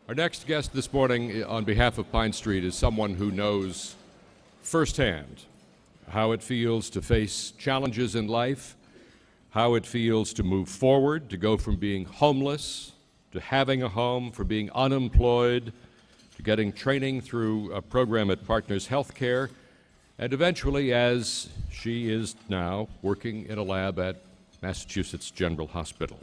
Our next guest this morning on behalf of Pine Street is someone who knows firsthand how it feels to face challenges in life, how it feels to move forward, to go from being homeless to having a home, from being unemployed to getting training through a program at Partners Healthcare, and eventually, as she is now, working in a lab at Massachusetts General Hospital.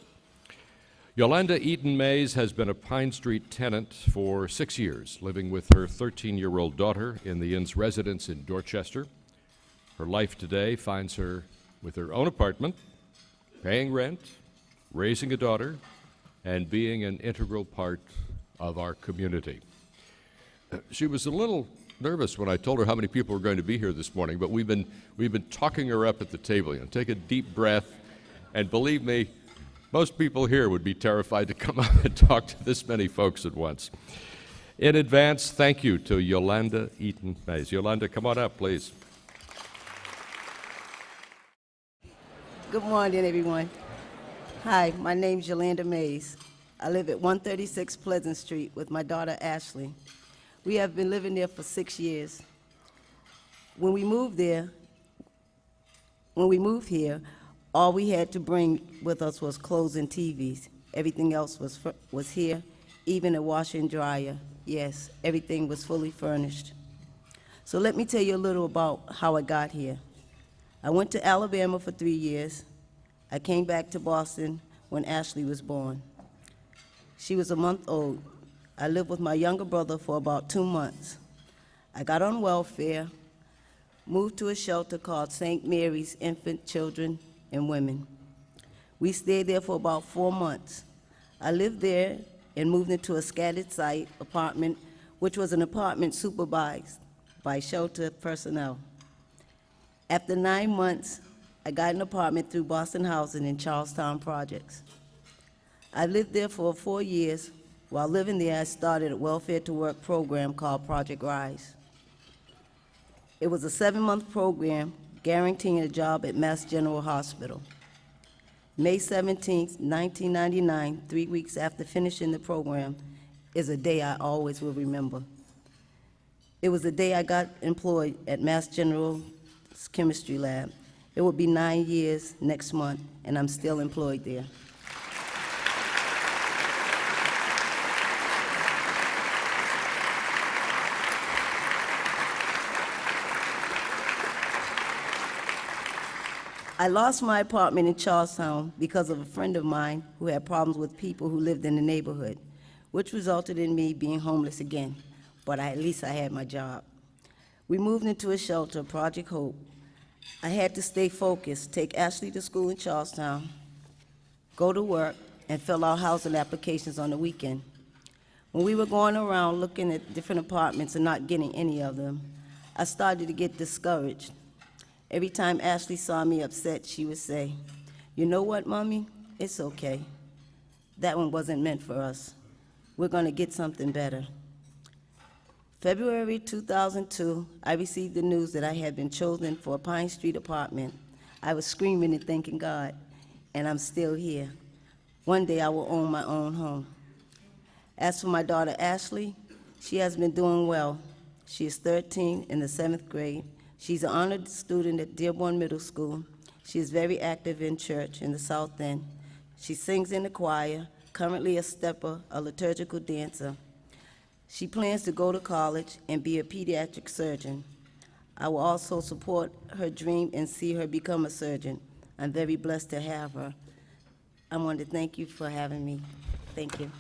Yolanda Mays has been a Pine Street tenant for 6 years, living with her 13-year-old daughter in the inn's residence in Dorchester. Her life today finds her with her own apartment, paying rent, raising a daughter, and being an integral part of our community. She was a little nervous when I told her how many people were going to be here this morning, but we've been talking her up at the table. You know, take a deep breath, and believe me, most people here would be terrified to come up and talk to this many folks at once. In advance, thank you to Yolanda Mays. Yolanda, come on up, please. Good morning, everyone. Hi, my name's Yolanda Mays. I live at 136 Pleasant Street with my daughter, Ashley. We have been living there for 6 years. When we moved here, all we had to bring with us was clothes and TVs. Everything else was here, even a washer and dryer. Yes, everything was fully furnished. So let me tell you a little about how I got here. I went to Alabama for 3 years. I came back to Boston when Ashley was born. She was a month old. I lived with my younger brother for about 2 months. I got on welfare, moved to a shelter called St. Mary's Infant, Children, and Women. We stayed there for about 4 months. I lived there and moved into a scattered site apartment, which was an apartment supervised by shelter personnel. After 9 months, I got an apartment through Boston Housing in Charlestown Projects. I lived there for 4 years. While living there, I started a welfare to work program called Project Rise. It was a 7-month program guaranteeing a job at Mass General Hospital. May 17, 1999, 3 weeks after finishing the program, is a day I always will remember. It was the day I got employed at Mass General's chemistry lab. It will be 9 years next month, and I'm still employed there. I lost my apartment in Charlestown because of a friend of mine who had problems with people who lived in the neighborhood, which resulted in me being homeless again, but at least I had my job. We moved into a shelter, Project Hope. I had to stay focused, take Ashley to school in Charlestown, go to work, and fill out housing applications on the weekend. When we were going around looking at different apartments and not getting any of them, I started to get discouraged. Every time Ashley saw me upset, she would say, "You know what, Mommy? It's okay. That one wasn't meant for us. We're going to get something better." February 2002, I received the news that I had been chosen for a Pine Street apartment. I was screaming and thanking God, and I'm still here. One day I will own my own home. As for my daughter Ashley, she has been doing well. She is 13 in the 7th grade. She's an honored student at Dearborn Middle School. She is very active in church in the South End. She sings in the choir, currently a stepper, a liturgical dancer. She plans to go to college and be a pediatric surgeon. I will also support her dream and see her become a surgeon. I'm very blessed to have her. I want to thank you for having me. Thank you.